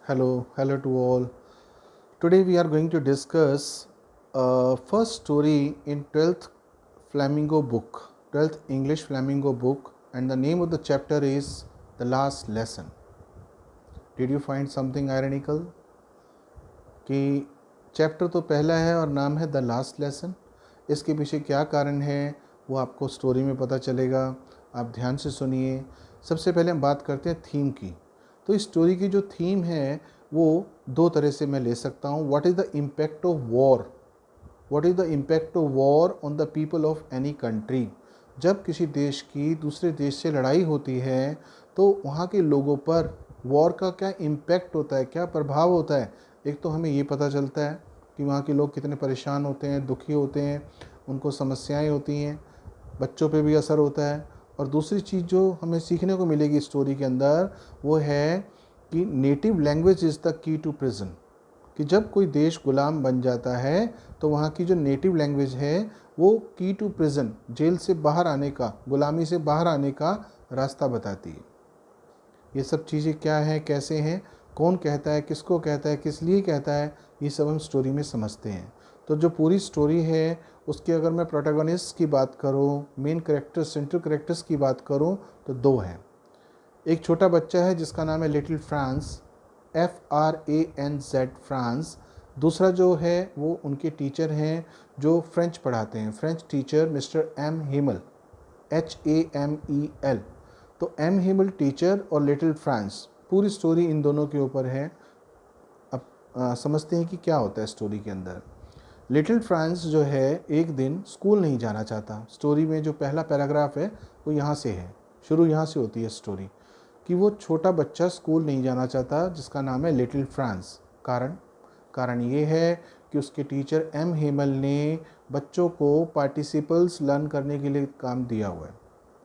Hello to all. Today we are going to discuss first story in 12th Flamingo book, 12th English Flamingo book, and the name of the chapter is The Last Lesson. Did you find something ironical? कि chapter तो पहला है और नाम है the last lesson. इसके पीछे क्या कारण है वो आपको स्टोरी में पता चलेगा. आप ध्यान से सुनिए. सबसे पहले हम बात करते हैं थीम की. तो इस स्टोरी की जो थीम है वो दो तरह से मैं ले सकता हूँ. What is the impact of war. What is the impact of war on the people of any country. जब किसी देश की दूसरे देश से लड़ाई होती है तो वहाँ के लोगों पर वॉर का क्या इम्पैक्ट होता है, क्या प्रभाव होता है. एक तो हमें ये पता चलता है कि वहाँ के लोग कितने परेशान होते हैं, दुखी होते हैं, उनको समस्याएं होती हैं, बच्चों पे भी असर होता है. और दूसरी चीज़ जो हमें सीखने को मिलेगी स्टोरी के अंदर वो है कि native language is the key to prison. कि जब कोई देश गुलाम बन जाता है तो वहाँ की जो नेटिव लैंग्वेज है वो की टू प्रिजन, जेल से बाहर आने का, गुलामी से बाहर आने का रास्ता बताती है. ये सब चीज़ें क्या हैं, कैसे हैं, कौन कहता है, किसको कहता है, किस लिए कहता है, ये सब हम स्टोरी में समझते हैं. तो जो पूरी स्टोरी है उसके अगर मैं प्रोटैगनिस्ट की बात करूँ, मेन कैरेक्टर्स, सेंट्रल कैरेक्टर्स की बात करूँ तो दो हैं. एक छोटा बच्चा है जिसका नाम है लिटिल फ्रांस, FRANZ फ्रांस. दूसरा जो है वो उनके टीचर हैं जो फ्रेंच पढ़ाते हैं, French teacher mister M Hamel, HAMEL. तो एम हिमल टीचर और लिटिल फ्रांस, पूरी स्टोरी इन दोनों के ऊपर है. अब समझते हैं कि क्या होता है स्टोरी के अंदर. लिटिल फ्रांस जो है एक दिन स्कूल नहीं जाना चाहता. स्टोरी में जो पहला पैराग्राफ है वो यहाँ से है, शुरू यहाँ से होती है स्टोरी कि वो छोटा बच्चा स्कूल नहीं जाना चाहता जिसका नाम है लिटिल फ्रांस. कारण ये है कि उसके टीचर एम हेमल ने बच्चों को पार्टिसिपल्स लर्न करने के लिए काम दिया हुआ है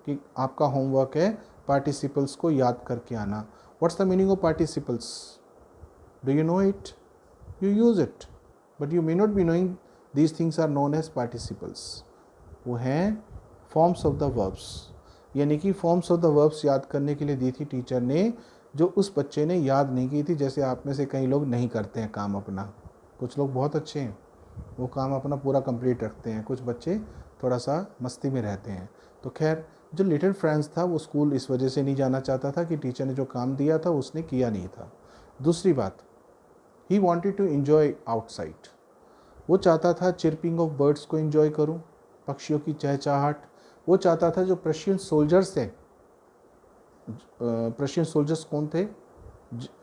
कि आपका होमवर्क है पार्टिसिपल्स को याद करके आना. What's the meaning of participles? Do you know it? You use it but you may not be knowing these things are known as participles. वो हैं फॉर्म्स ऑफ द वर्ब्स. यानी कि फॉर्म्स ऑफ द वर्ब्स याद करने के लिए दी थी teacher ने, जो उस बच्चे ने याद नहीं की थी. जैसे आप में से कई लोग नहीं करते हैं काम अपना. कुछ लोग बहुत अच्छे हैं, वो काम अपना पूरा कंप्लीट रखते हैं. कुछ बच्चे थोड़ा सा मस्ती में रहते हैं. तो खैर, जो लिटिल फ्रांस था वो स्कूल इस वजह से नहीं जाना चाहता था कि टीचर ने जो काम दिया था उसने किया नहीं था. दूसरी बात, he wanted to enjoy outside. वो चाहता था चिरपिंग ऑफ बर्ड्स को इन्जॉय करूँ, पक्षियों की चहचहाट. वो चाहता था जो प्रशियन सोल्जर्स थे, प्रशियन सोल्जर्स कौन थे?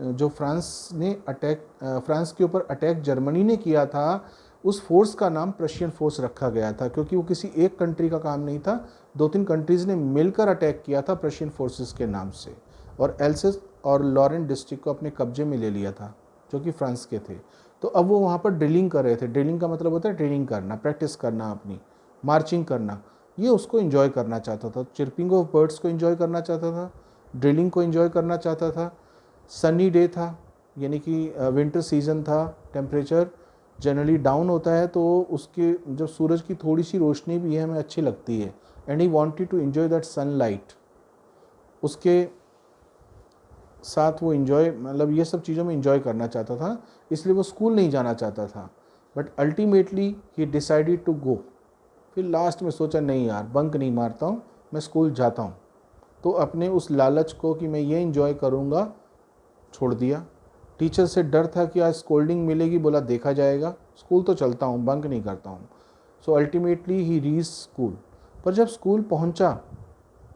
जो फ्रांस के ऊपर अटैक जर्मनी ने किया था, उस फोर्स का नाम प्रशियन फोर्स रखा गया था क्योंकि वो किसी एक कंट्री का काम नहीं था. 2-3 कंट्रीज़ ने मिलकर अटैक किया था प्रशियन फोर्सेस के नाम से, और एल्सेस और लॉरेंट डिस्ट्रिक्ट को अपने कब्जे में ले लिया था जो कि फ्रांस के थे. तो अब वो वहाँ पर ड्रिलिंग कर रहे थे. ड्रिलिंग का मतलब होता है ट्रेनिंग करना, प्रैक्टिस करना, अपनी मार्चिंग करना. ये उसको इन्जॉय करना चाहता था. चिरपिंग ऑफ बर्ड्स को इन्जॉय करना चाहता था, ड्रिलिंग को इन्जॉय करना चाहता था. सनी डे था, यानी कि विंटर सीजन था, टेम्परेचर जनरली डाउन होता है तो उसके जब सूरज की थोड़ी सी रोशनी भी है हमें अच्छी लगती है. And he wanted to enjoy that sunlight. उसके साथ वो इन्जॉय, मतलब ये सब चीज़ों में इन्जॉय करना चाहता था, इसलिए वो स्कूल नहीं जाना चाहता था. But ultimately he decided to go. फिर लास्ट में सोचा नहीं यार, बंक नहीं मारता हूँ, मैं स्कूल जाता हूँ. तो अपने उस लालच को कि मैं ये इन्जॉय करूँगा छोड़ दिया. टीचर से डर था कि आज स्कोल्डिंग मिलेगी, बोला देखा जाएगा, स्कूल तो चलता हूँ, बंक नहीं करता हूँ. सो अल्टीमेटली ही रीच स्कूल. पर जब स्कूल पहुँचा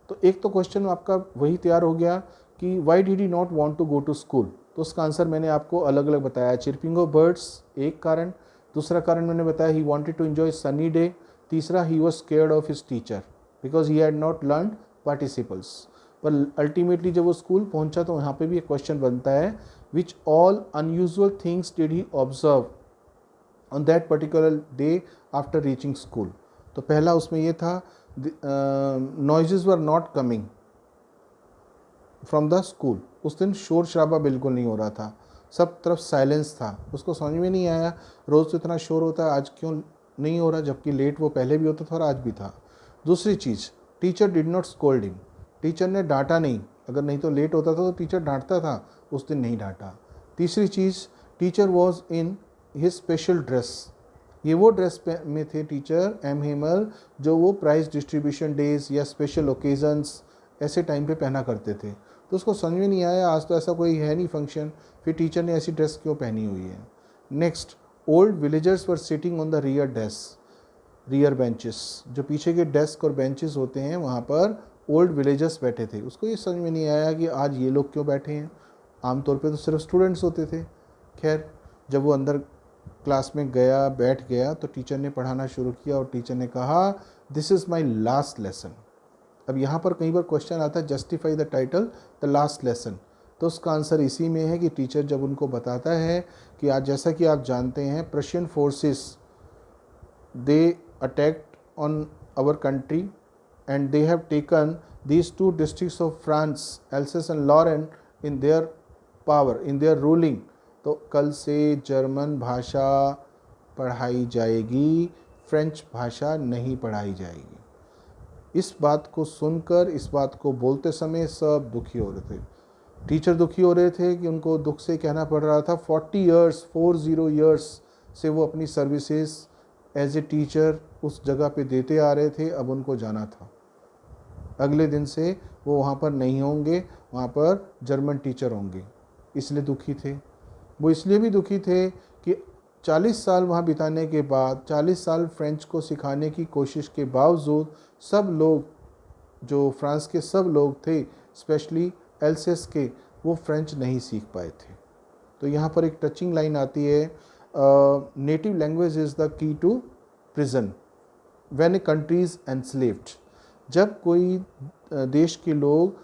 तो एक तो क्वेश्चन आपका वही तैयार हो गया कि why did he not want to go to school. तो उसका आंसर मैंने आपको अलग अलग बताया. चिरपिंग ऑफ बर्ड्स एक कारण, दूसरा कारण मैंने बताया ही wanted to enjoy sunny day, तीसरा he was scared of his teacher because he had not learn participles. पर अल्टीमेटली जब वो स्कूल पहुंचा तो यहाँ पे भी एक क्वेश्चन बनता है, which all unusual things did he observe on that particular day after reaching school. तो पहला उसमें ये था, noises were not coming from the school. उस दिन शोर शराबा बिल्कुल नहीं हो रहा था, सब तरफ साइलेंस था. उसको समझ में नहीं आया रोज़ तो इतना शोर होता है, आज क्यों नहीं हो रहा, जबकि लेट वो पहले भी होता था और आज भी था. दूसरी चीज़, teacher did not scold him. Teacher ने डांटा नहीं. अगर नहीं तो लेट होता था तो टीचर डांटता था, उस दिन नहीं डांटा. तीसरी चीज़, teacher was in his special dress, ये वो ड्रेस में थे टीचर एम हेमल जो वो प्राइज डिस्ट्रीब्यूशन डेज या स्पेशल ओकेजन्स ऐसे टाइम पे पहना करते थे। तो उसको समझ में नहीं आया, आज तो ऐसा कोई है नहीं फंक्शन, फिर टीचर ने ऐसी ड्रेस क्यों पहनी हुई है। Next, old villagers were sitting on the rear benches, जो पीछे के डेस्क और बेंचेस होते हैं वहाँ पर ओल्ड विलेजर्स बैठे थे। उसको ये समझ में नहीं आया कि आज ये लोग क्यों बैठे हैं, आमतौर पे तो सिर्फ स्टूडेंट्स होते थे। खैर, जब वो अंदर क्लास में गया, बैठ गया, तो टीचर ने पढ़ाना शुरू किया और टीचर ने कहा this is my last lesson. अब यहाँ पर कई बार क्वेश्चन आता है justify the title the last lesson, तो उसका आंसर इसी में है कि टीचर जब उनको बताता है कि आज जैसा कि आप जानते हैं Prussian forces they attacked on our country and they have taken these two districts of France, Alsace and Lorraine, in their power, in their ruling. तो कल से जर्मन भाषा पढ़ाई जाएगी, फ्रेंच भाषा नहीं पढ़ाई जाएगी। इस बात को सुनकर, इस बात को बोलते समय सब दुखी हो रहे थे। टीचर दुखी हो रहे थे कि उनको दुख से कहना पड़ रहा था 40 ईयर्स से वो अपनी सर्विसेज एज ए टीचर उस जगह पे देते आ रहे थे, अब उनको जाना था। अगले दिन से वो वहाँ पर नहीं होंगे, वहाँ पर जर्मन टीचर होंगे, इसलिए दुखी थे। वो इसलिए भी दुखी थे कि 40 साल वहाँ बिताने के बाद, 40 साल फ्रेंच को सिखाने की कोशिश के बावजूद सब लोग, जो फ्रांस के सब लोग थे, स्पेशली एल्सेस के, वो फ्रेंच नहीं सीख पाए थे। तो यहाँ पर एक टचिंग लाइन आती है, native language is the key to prison when a country is enslaved. जब कोई देश के लोग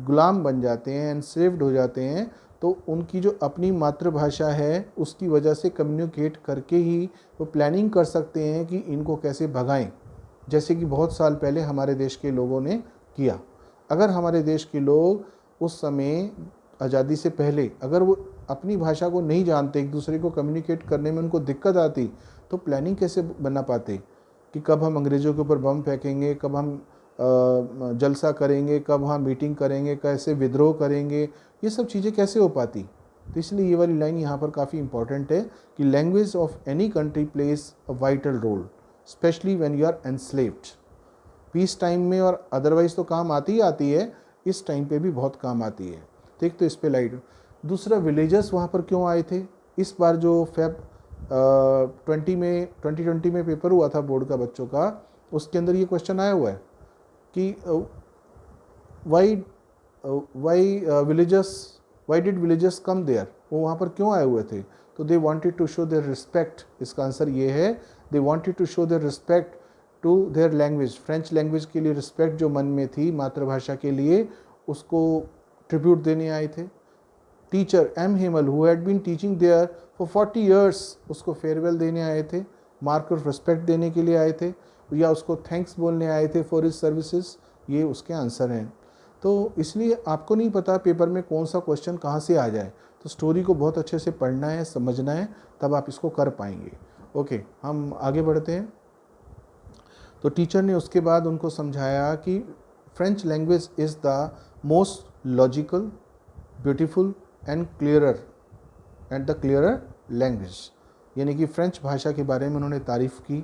गुलाम बन जाते हैं, एनस्लेव्ड हो जाते हैं, तो उनकी जो अपनी मातृभाषा है उसकी वजह से कम्युनिकेट करके ही वो प्लानिंग कर सकते हैं कि इनको कैसे भगाएं, जैसे कि बहुत साल पहले हमारे देश के लोगों ने किया। अगर हमारे देश के लोग उस समय आज़ादी से पहले अगर वो अपनी भाषा को नहीं जानते, एक दूसरे को कम्युनिकेट करने में उनको दिक्कत आती, तो प्लानिंग कैसे बना पाते कि कब हम अंग्रेज़ों के ऊपर बम फेंकेंगे, कब हम जलसा करेंगे, कब हम मीटिंग करेंगे, कैसे विद्रोह करेंगे, ये सब चीज़ें कैसे हो पाती। तो इसलिए ये वाली लाइन यहाँ पर काफ़ी इंपॉर्टेंट है कि language of any country plays a vital role specially when you are enslaved. Peace time में और अदरवाइज तो काम आती ही आती है, इस टाइम पे भी बहुत काम आती है। ठीक, तो इस पे लाइट। दूसरा, विलेजर्स वहाँ पर क्यों आए थे। इस बार जो फेब 2020 में पेपर हुआ था बोर्ड का बच्चों का, उसके अंदर ये क्वेश्चन आया हुआ है कि why did villagers come there, वो वहाँ पर क्यों आए हुए थे। तो they wanted to show their respect. इसका आंसर ये है, they wanted to show their respect to their language. French language के लिए रिस्पेक्ट जो मन में थी, मातृभाषा के लिए, उसको ट्रिब्यूट देने आए थे। Teacher M Hamel who had been teaching there for 40 years, उसको फेयरवेल देने आए थे, मार्क ऑफ रिस्पेक्ट देने के लिए आए थे, या उसको थैंक्स बोलने आए थे फॉर हिज सर्विसेज। ये उसके आंसर हैं। तो इसलिए आपको नहीं पता पेपर में कौन सा क्वेश्चन कहाँ से आ जाए, तो स्टोरी को बहुत अच्छे से पढ़ना है, समझना है, तब आप इसको कर पाएंगे। ओके, हम आगे बढ़ते हैं। तो टीचर ने उसके बाद उनको समझाया कि French language is the most logical, beautiful and clearer language. यानी कि फ्रेंच भाषा के बारे में उन्होंने तारीफ़ की,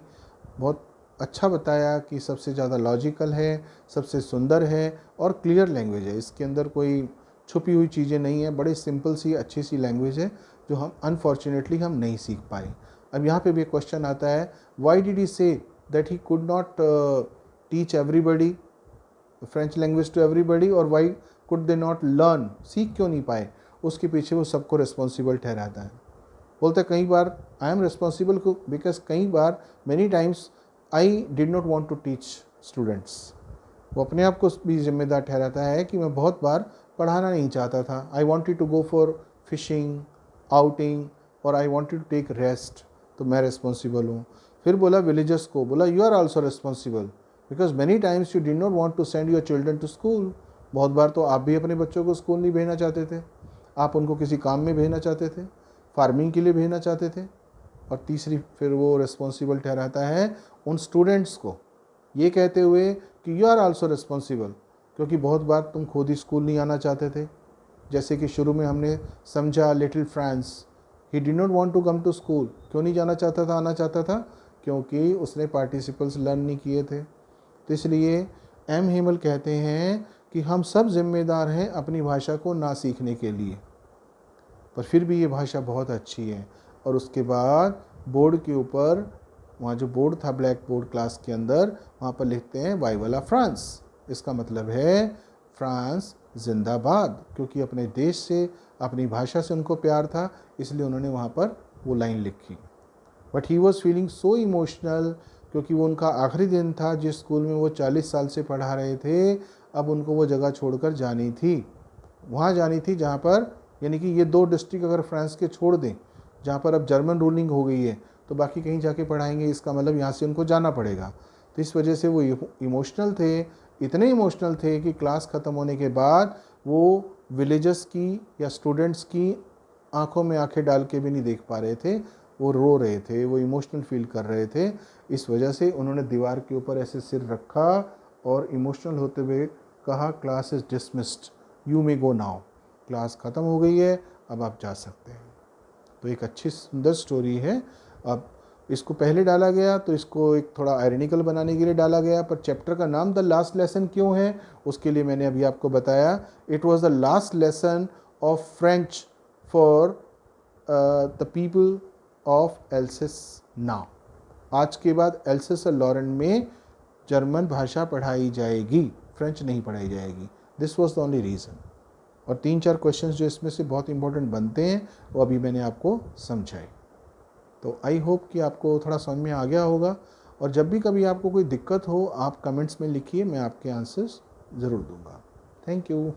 बहुत अच्छा बताया कि सबसे ज़्यादा लॉजिकल है, सबसे सुंदर है और क्लियर लैंग्वेज है। इसके अंदर कोई छुपी हुई चीज़ें नहीं है, बड़े सिंपल सी अच्छी सी लैंग्वेज है जो हम अनफॉर्चुनेटली हम नहीं सीख पाए। अब यहाँ पे भी एक क्वेश्चन आता है, Y did he say that he could not teach everybody French language to everybody, और why could they not learn, सीख क्यों नहीं पाए। उसके पीछे वो सबको रिस्पॉन्सिबल ठहराता है। बोलते कई बार आई एम रिस्पॉन्सिबल बिकॉज कई बार many times I did not want to teach students. वो अपने आप को भी जिम्मेदार ठहराता है कि मैं बहुत बार पढ़ाना नहीं चाहता था। I wanted to go for fishing, outing, और I wanted to take rest, तो मैं रिस्पॉन्सिबल हूँ। फिर बोला विलेजर्स को, बोला you are also responsible because many times you did not want to send your children to school. बहुत बार तो आप भी अपने बच्चों को स्कूल नहीं भेजना चाहते थे, आप उनको किसी काम में भेजना चाहते थे, फार्मिंग के लिए भेजना चाहते थे। और तीसरी फिर वो रिस्पॉन्सिबल ठहराता है उन स्टूडेंट्स को, ये कहते हुए कि यू आर आल्सो रिस्पॉन्सिबल, क्योंकि बहुत बार तुम खुद ही स्कूल नहीं आना चाहते थे, जैसे कि शुरू में हमने समझा little France, he did not want to come to school. क्यों नहीं जाना चाहता था, आना चाहता था? क्योंकि उसने पार्टिसिपल्स लर्न नहीं किए थे। तो इसलिए एम हेमल कहते हैं कि हम सब जिम्मेदार हैं अपनी भाषा को ना सीखने के लिए, पर फिर भी ये भाषा बहुत अच्छी है। और उसके बाद बोर्ड के ऊपर, वहाँ जो बोर्ड था ब्लैक बोर्ड क्लास के अंदर, वहाँ पर लिखते हैं वाइवला फ्रांस। इसका मतलब है फ्रांस जिंदाबाद, क्योंकि अपने देश से, अपनी भाषा से उनको प्यार था, इसलिए उन्होंने वहाँ पर वो लाइन लिखी। But he was feeling so emotional, क्योंकि वो उनका आखिरी दिन था जिस स्कूल में वो 40 साल से पढ़ा रहे थे। अब उनको वो जगह छोड़कर जानी थी, वहाँ जानी थी जहाँ पर, यानी कि ये 2 डिस्ट्रिक्ट अगर फ्रांस के छोड़ दें, जहाँ पर अब जर्मन रूलिंग हो गई है, तो बाकी कहीं जाके पढ़ाएंगे, इसका मतलब यहाँ से उनको जाना पड़ेगा। तो इस वजह से वो इमोशनल थे, इतने इमोशनल थे कि क्लास ख़त्म होने के बाद वो विलेजर्स की या स्टूडेंट्स की आंखों में आंखें डाल के भी नहीं देख पा रहे थे, वो रो रहे थे, वो इमोशनल फील कर रहे थे। इस वजह से उन्होंने दीवार के ऊपर ऐसे सिर रखा और इमोशनल होते हुए कहा, class is dismissed, you may go now. Class ख़त्म हो गई है, अब आप जा सकते हैं। तो एक अच्छी सुंदर स्टोरी है। अब इसको पहले डाला गया तो इसको एक थोड़ा आयरनिकल बनाने के लिए डाला गया, पर चैप्टर का नाम द लास्ट लेसन क्यों है उसके लिए मैंने अभी आपको बताया। It was the last lesson of French for the people of else's now. आज के बाद एल्सेस और लॉरेन में जर्मन भाषा पढ़ाई जाएगी, फ्रेंच नहीं पढ़ाई जाएगी। This was the only reason. और 3-4 क्वेश्चंस जो इसमें से बहुत इंपॉर्टेंट बनते हैं वो अभी मैंने आपको समझाए। तो आई होप कि आपको थोड़ा समझ में आ गया होगा। और जब भी कभी आपको कोई दिक्कत हो, आप कमेंट्स में लिखिए, मैं आपके आंसर्स ज़रूर दूंगा। Thank you.